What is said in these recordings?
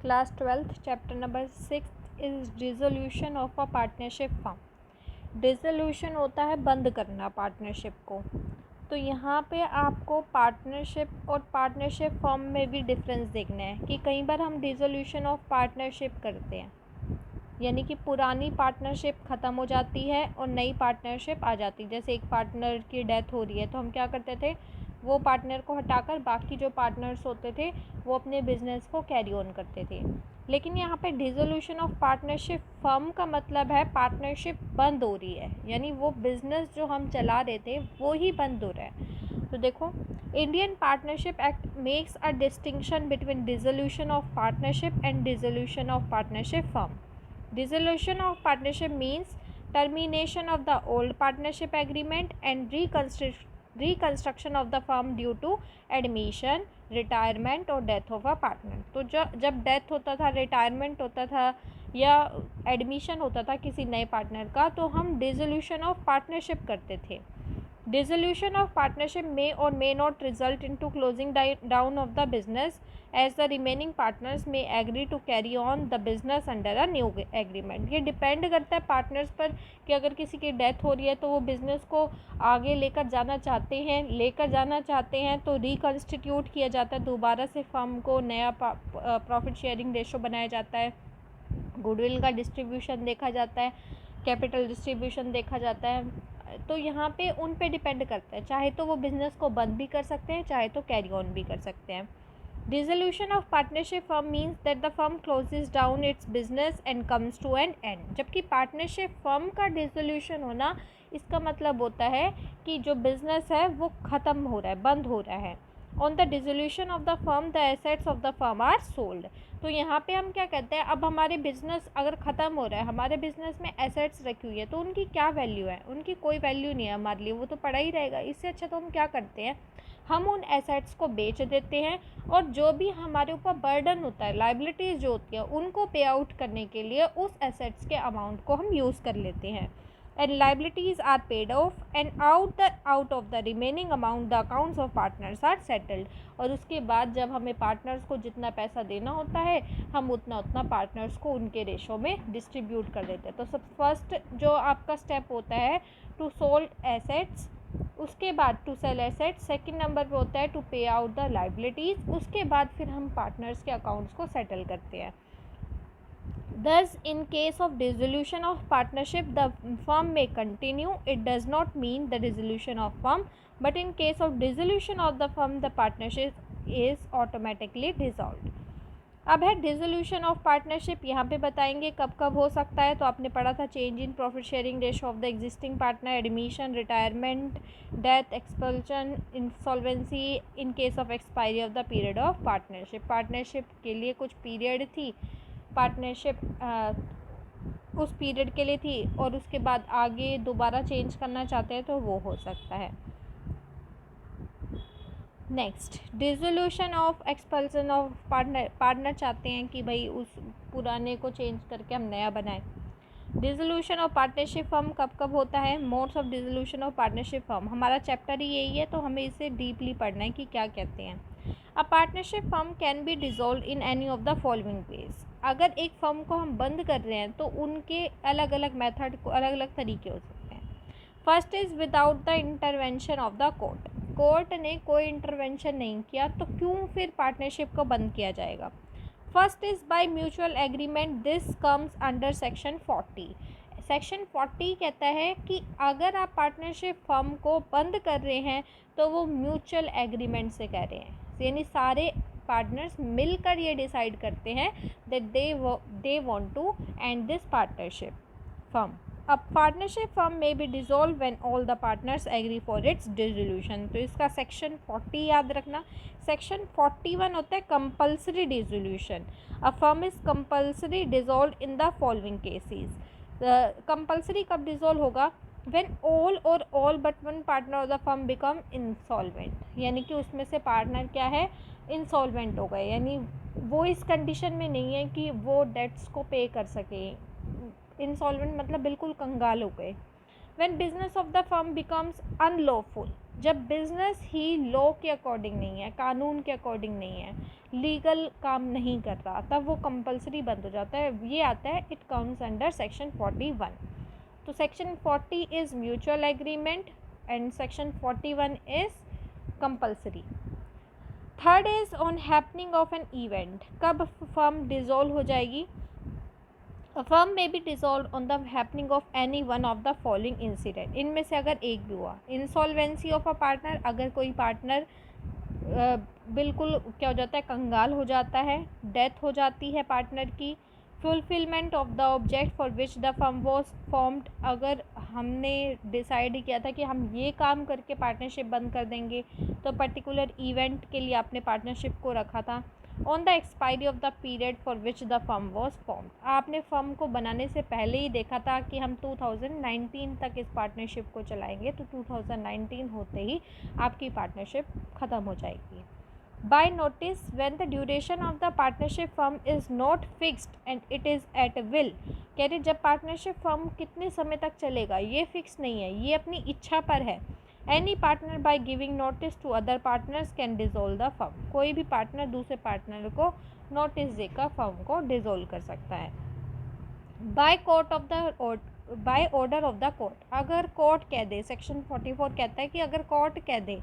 Class 12th chapter number 6 is dissolution of a partnership firm. Dissolution होता है बंद करना पार्टनरशिप को। तो यहाँ पे आपको पार्टनरशिप और पार्टनरशिप फर्म में भी डिफरेंस देखना है कि कई बार हम डिसोल्यूशन ऑफ पार्टनरशिप करते हैं, यानी कि पुरानी पार्टनरशिप ख़त्म हो जाती है और नई पार्टनरशिप आ जाती है। जैसे एक पार्टनर की डेथ हो रही है तो हम क्या करते थे, वो पार्टनर को हटाकर बाकी जो पार्टनर्स होते थे वो अपने बिजनेस को कैरी ऑन करते थे। लेकिन यहाँ पे डिसोल्यूशन ऑफ पार्टनरशिप फर्म का मतलब है पार्टनरशिप बंद हो रही है, यानी वो बिज़नेस जो हम चला रहे थे वो ही बंद हो रहा है। तो देखो, Indian partnership act makes a distinction between dissolution of partnership and dissolution of partnership firm. Dissolution of partnership means termination of the old partnership agreement and reconstruction of the firm due to admission, retirement और death of a partner। तो जब death होता था, retirement होता था या admission होता था किसी नए पार्टनर का, तो हम डिसोल्यूशन ऑफ पार्टनरशिप करते थे। Dissolution of partnership may or may not result into closing down of the business, as the remaining partners may agree to carry on the business under a new agreement। ये depend करता है partners पर कि अगर किसी की death हो रही है तो वो बिज़नेस को आगे लेकर जाना चाहते हैं तो रिकन्स्टिट्यूट किया जाता है, दोबारा से फर्म को नया प्रॉफिट शेयरिंग रेशो बनाया जाता है, गुडविल का डिस्ट्रीब्यूशन देखा जाता है, कैपिटल डिस्ट्रीब्यूशन देखा जाता है। तो यहाँ पे उन पे डिपेंड करता है, चाहे तो वो बिज़नेस को बंद भी कर सकते हैं, चाहे तो कैरी ऑन भी कर सकते हैं। Dissolution of partnership firm means that the firm closes down its business and comes to an end. जबकि पार्टनरशिप फर्म का डिसोल्यूशन होना, इसका मतलब होता है कि जो बिज़नेस है वो ख़त्म हो रहा है, बंद हो रहा है। On the dissolution of the firm the assets of the firm are sold. तो यहाँ पे हम क्या कहते हैं, अब हमारे बिज़नेस अगर ख़त्म हो रहा है, हमारे बिज़नेस में एसेट्स रखी हुई है, तो उनकी क्या वैल्यू है? उनकी कोई वैल्यू नहीं है हमारे लिए, वो तो पड़ा ही रहेगा। इससे अच्छा तो हम क्या करते हैं, हम उन एसेट्स को बेच देते हैं और जो भी हमारे ऊपर बर्डन होता है, लाइबिलिटीज़ जो होती है, उनको पे आउट करने के लिए उस एसेट्स के अमाउंट को हम यूज़ कर लेते हैं। And liabilities are paid off and out of the remaining amount the accounts of partners are settled। और उसके बाद जब हमें पार्टनर्स को जितना पैसा देना होता है, हम उतना पार्टनर्स को उनके रेशो में डिस्ट्रीब्यूट कर देते हैं। तो सब फर्स्ट जो आपका स्टेप होता है टू सोल्ड एसेट्स, उसके बाद to sell assets, second number पे होता है टू पे आउट द लाइबिलिटीज़, उसके बाद फिर हम पार्टनर्स के अकाउंट्स को सेटल करते हैं। Thus, in case of dissolution of partnership, the firm may continue. It does not mean the dissolution of firm, but in case of dissolution of the firm, the partnership is automatically dissolved। अब है dissolution of partnership. यहाँ पे बताएंगे कब कब हो सकता है। तो आपने पढ़ा था change in profit sharing ratio of the existing partner, admission, retirement, death, expulsion, insolvency in case of expiry of the period of partnership. Partnership के लिए कुछ पीरियड थी, पार्टनरशिप उस पीरियड के लिए थी और उसके बाद आगे दोबारा चेंज करना चाहते हैं तो वो हो सकता है। Next, dissolution of expulsion of partner चाहते हैं कि भाई उस पुराने को चेंज करके हम नया बनाएं। डिसोल्यूशन ऑफ पार्टनरशिप फर्म कब कब होता है? Modes of dissolution of partnership firm, हमारा चैप्टर ही यही है तो हमें इसे डीपली पढ़ना है कि क्या कहते हैं। A partnership firm can be dissolve in any of the following veg. अगर एक फर्म को हम बंद कर रहे हैं तो उनके अलग अलग मेथड को अलग अलग तरीके हो सकते हैं। First is without the intervention of the court. Court ने कोई इंटरवेंशन नहीं किया तो क्यों फिर पार्टनरशिप को बंद किया जाएगा? First is by mutual agreement, this comes under section 40। Section 40 कहता है कि अगर आप पार्टनरशिप फर्म को बंद कर रहे हैं तो वो म्यूचुअल एग्रीमेंट से कर रहे हैं, यानी सारे पार्टनर्स मिलकर ये डिसाइड करते हैं that they want to end this partnership firm. अब पार्टनरशिप फर्म में be dissolve when all the partners agree for its dissolution. तो इसका सेक्शन 40 याद रखना। सेक्शन 41 होता है compulsory dissolution. A firm is compulsory dissolve in the following cases. Compulsory कब dissolve होगा? When all but one partner of the firm become insolvent, यानी कि उसमें से पार्टनर क्या है, इंसॉल्वेंट हो गए, यानी वो इस कंडीशन में नहीं है कि वो डेट्स को पे कर सके। इंसॉल्वेंट मतलब बिल्कुल कंगाल हो गए। When business of the firm becomes unlawful, जब बिजनेस ही लॉ के अकॉर्डिंग नहीं है, कानून के अकॉर्डिंग नहीं है, लीगल काम नहीं कर रहा, तब वो कंपलसरी बंद हो जाता है। ये आता है इट काउंट्स अंडर सेक्शन 41। तो section 40 is mutual agreement and section 41 is compulsory. Third is on happening of an event. कब फर्म डिसॉल्व हो जाएगी? A firm may be dissolved on the happening of any one of the following incident। इनमें से अगर एक भी हुआ, insolvency of a partner, अगर कोई पार्टनर बिल्कुल क्या हो जाता है, कंगाल हो जाता है, डेथ हो जाती है पार्टनर की, fulfilment of the object for which the firm was formed, अगर हमने डिसाइड किया था कि हम ये काम करके पार्टनरशिप बंद कर देंगे, तो पर्टिकुलर इवेंट के लिए आपने पार्टनरशिप को रखा था। On the expiry of the period for which the firm was formed, आपने फर्म को बनाने से पहले ही देखा था कि हम 2019 तक इस पार्टनरशिप को चलाएंगे, तो 2019 होते ही आपकी पार्टनरशिप ख़त्म हो जाएगी। By notice when the duration of the partnership firm is not fixed and it is at will. कह रहे जब पार्टनरशिप फर्म कितने समय तक चलेगा ये फिक्स नहीं है, ये अपनी इच्छा पर है। Any partner by giving notice to other partners can dissolve the firm. कोई भी पार्टनर दूसरे पार्टनर को नोटिस देकर फर्म को डिसॉल्व कर सकता है। By order of the court, अगर कोर्ट कह दे, सेक्शन 44 कहता है कि अगर कोर्ट कह दे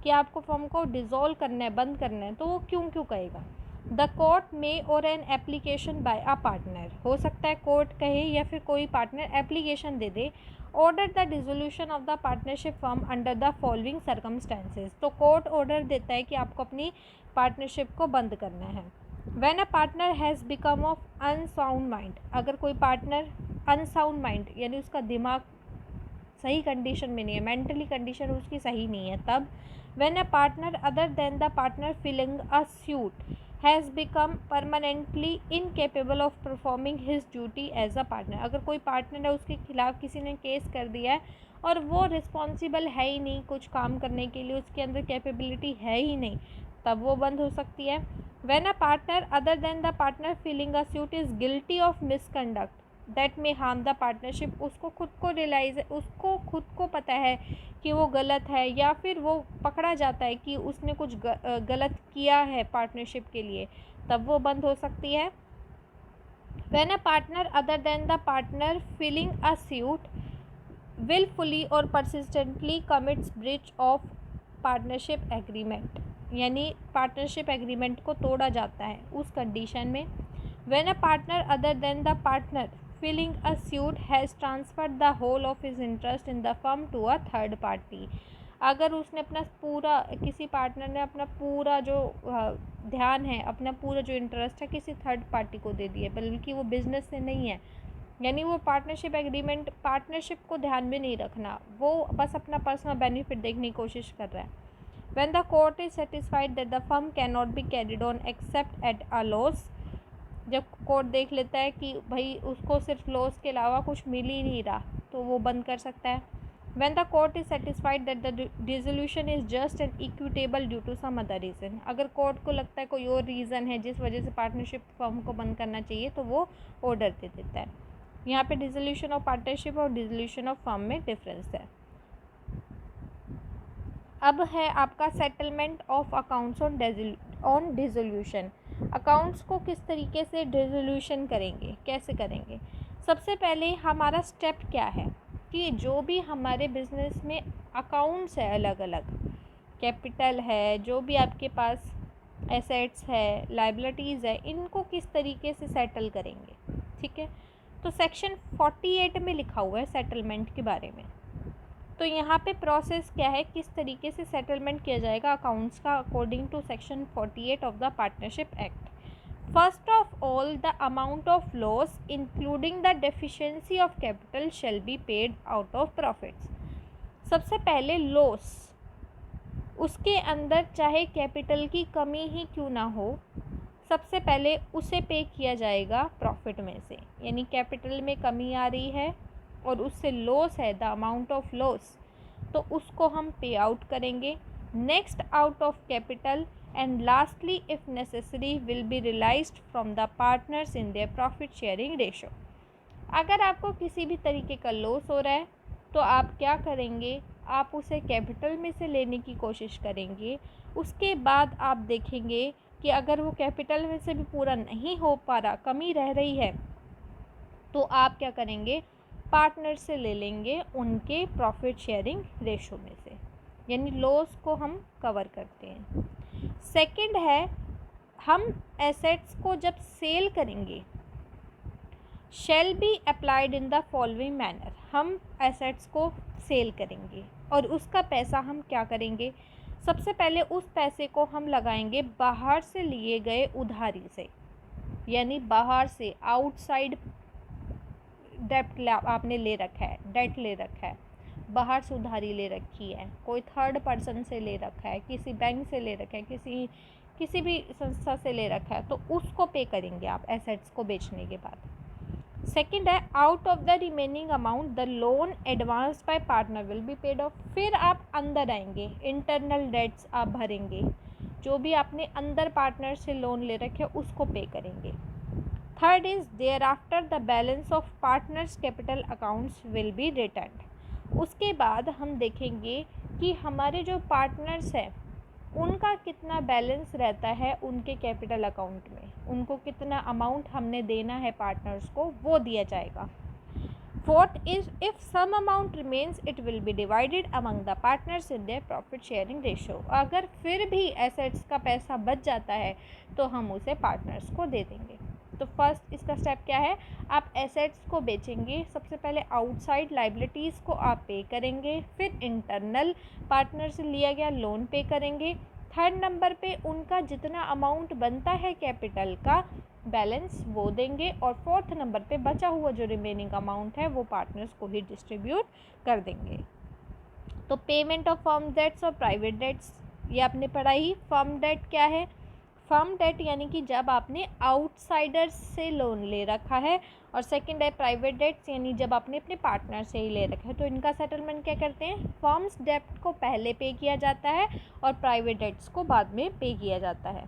कि आपको फर्म को डिसॉल्व करना है, बंद करना है, तो वो क्यों कहेगा? द कोर्ट में और an application by a partner, हो सकता है कोर्ट कहे या फिर कोई partner application they they, order the dissolution of the partnership firm under the following circumstances. तो कोर्ट ऑर्डर देता है कि आपको अपनी पार्टनरशिप को बंद करना है। When a partner has become of unsound mind, अगर कोई पार्टनर अनसाउंड माइंड यानी उसका दिमाग सही कंडीशन में नहीं है, मेंटली कंडीशन उसकी सही नहीं है, तब when a partner other than the partner filling a suit has become permanently incapable of performing his duty as a partner, अगर कोई पार्टनर है उसके खिलाफ किसी ने केस कर दिया है और वो रिस्पॉन्सिबल है ही नहीं कुछ काम करने के लिए, उसके अंदर कैपेबिलिटी है ही नहीं, तब वो बंद हो सकती है। When a partner other than the partner filling a suit is guilty of misconduct that may harm the partnership, उसको खुद को रियलाइज है, उसको खुद को पता है कि वो गलत है, या फिर वो पकड़ा जाता है कि उसने कुछ गलत किया है पार्टनरशिप के लिए, तब वो बंद हो सकती है। When a partner other than the partner filling a suit willfully और persistently commits breach of partnership agreement, यानी पार्टनरशिप एग्रीमेंट को तोड़ा जाता है उस कंडीशन में। when a partner other than the partner filling a suit has transferred the whole of his interest in the firm to a third party, अगर उसने अपना पूरा, किसी पार्टनर ने अपना पूरा जो ध्यान है, अपना पूरा जो इंटरेस्ट है किसी थर्ड पार्टी को दे दिया, बल्कि वो बिजनेस से नहीं है, यानी वो पार्टनरशिप एग्रीमेंट, पार्टनरशिप को ध्यान में नहीं रखना, वो बस अपना पर्सनल बेनिफिट देखने की कोशिश कर रहा है। When the court is satisfied that the firm can not be carried on accept at a loss, जब कोर्ट देख लेता है कि भाई उसको सिर्फ लॉस के अलावा कुछ मिल ही नहीं रहा, तो वो बंद कर सकता है। When the court is satisfied that the dissolution is just and equitable due to some other reason, अगर कोर्ट को लगता है कोई और रीज़न है जिस वजह से पार्टनरशिप फर्म को बंद करना चाहिए, तो वो ऑर्डर दे देता है। यहाँ पे डिसोल्यूशन ऑफ पार्टनरशिप और डिसोल्यूशन ऑफ फर्म में डिफरेंस है। अब है आपका settlement of accounts on dissolution. Accounts को किस तरीके से डिसोल्यूशन करेंगे, कैसे करेंगे? सबसे पहले हमारा स्टेप क्या है कि जो भी हमारे बिजनेस में अकाउंट्स है, अलग अलग कैपिटल है, जो भी आपके पास एसेट्स है, लाइबिलिटीज़ है, इनको किस तरीके से सेटल करेंगे, ठीक है। तो सेक्शन 48 में लिखा हुआ है सेटलमेंट के बारे में। तो यहाँ पे प्रोसेस क्या है, किस तरीके से सेटलमेंट किया जाएगा अकाउंट्स का according to section 48 of the partnership act. First of all the amount of loss including the deficiency of capital shall be paid out of profits. सबसे पहले लॉस, उसके अंदर चाहे कैपिटल की कमी ही क्यों ना हो, सबसे पहले उसे पे किया जाएगा प्रॉफिट में से, यानी कैपिटल में कमी आ रही है और उससे लॉस है, द अमाउंट ऑफ लॉस, तो उसको हम पे आउट करेंगे। Next out of capital and lastly if necessary will be realised from the partners in their profit sharing ratio. अगर आपको किसी भी तरीके का लॉस हो रहा है तो आप क्या करेंगे, आप उसे कैपिटल में से लेने की कोशिश करेंगे। उसके बाद आप देखेंगे कि अगर वो कैपिटल में से भी पूरा नहीं हो पा रहा, कमी रह रही है, तो आप क्या करेंगे, पार्टनर से ले लेंगे उनके प्रॉफिट शेयरिंग रेशो में से, यानी लॉस को हम कवर करते हैं। सेकंड है, हम एसेट्स को जब सेल करेंगे, shall be applied in the following manner, हम एसेट्स को सेल करेंगे और उसका पैसा हम क्या करेंगे, सबसे पहले उस पैसे को हम लगाएंगे बाहर से लिए गए उधारी से, यानी बाहर से आउटसाइड डेट आपने ले रखा है, डेट ले रखा है, बाहर से उधारी ले रखी है, कोई थर्ड पर्सन से ले रखा है, किसी बैंक से ले रखा है, किसी भी संस्था से ले रखा है, तो उसको पे करेंगे आप एसेट्स को बेचने के बाद। सेकंड है, out of the remaining amount the loan advance bye partner will be paid of, फिर आप अंदर आएंगे, इंटरनल डेट्स आप भरेंगे, जो भी आपने अंदर पार्टनर से लोन ले रखे उसको पे करेंगे। Third is thereafter the balance of partners capital accounts will be returned, उसके बाद हम देखेंगे कि हमारे जो पार्टनर्स हैं उनका कितना बैलेंस रहता है उनके कैपिटल अकाउंट में, उनको कितना अमाउंट हमने देना है पार्टनर्स को, वो दिया जाएगा। Fourth is if some amount remains it will be divided among the partners in their profit sharing ratio, अगर फिर भी एसेट्स का पैसा बच जाता है तो हम उसे पार्टनर्स को दे देंगे। तो फर्स्ट इसका स्टेप क्या है, आप एसेट्स को बेचेंगे, सबसे पहले आउटसाइड लाइबिलिटीज़ को आप पे करेंगे, फिर इंटरनल पार्टनर से लिया गया लोन पे करेंगे, थर्ड नंबर पे उनका जितना अमाउंट बनता है कैपिटल का बैलेंस वो देंगे, और फोर्थ नंबर पे बचा हुआ जो रिमेनिंग अमाउंट है वो पार्टनर्स को ही डिस्ट्रीब्यूट कर देंगे। तो पेमेंट ऑफ फर्म डेट्स और प्राइवेट डेट्स ये आपने पढ़ा ही। फर्म डेट क्या है, फर्म डेट यानी कि जब आपने आउटसाइडर्स से लोन ले रखा है, और सेकंड है प्राइवेट डेट्स यानी जब आपने अपने पार्टनर से ही ले रखा है। तो इनका सेटलमेंट क्या करते हैं, फर्म्स डेट को पहले पे किया जाता है और प्राइवेट डेट्स को बाद में पे किया जाता है।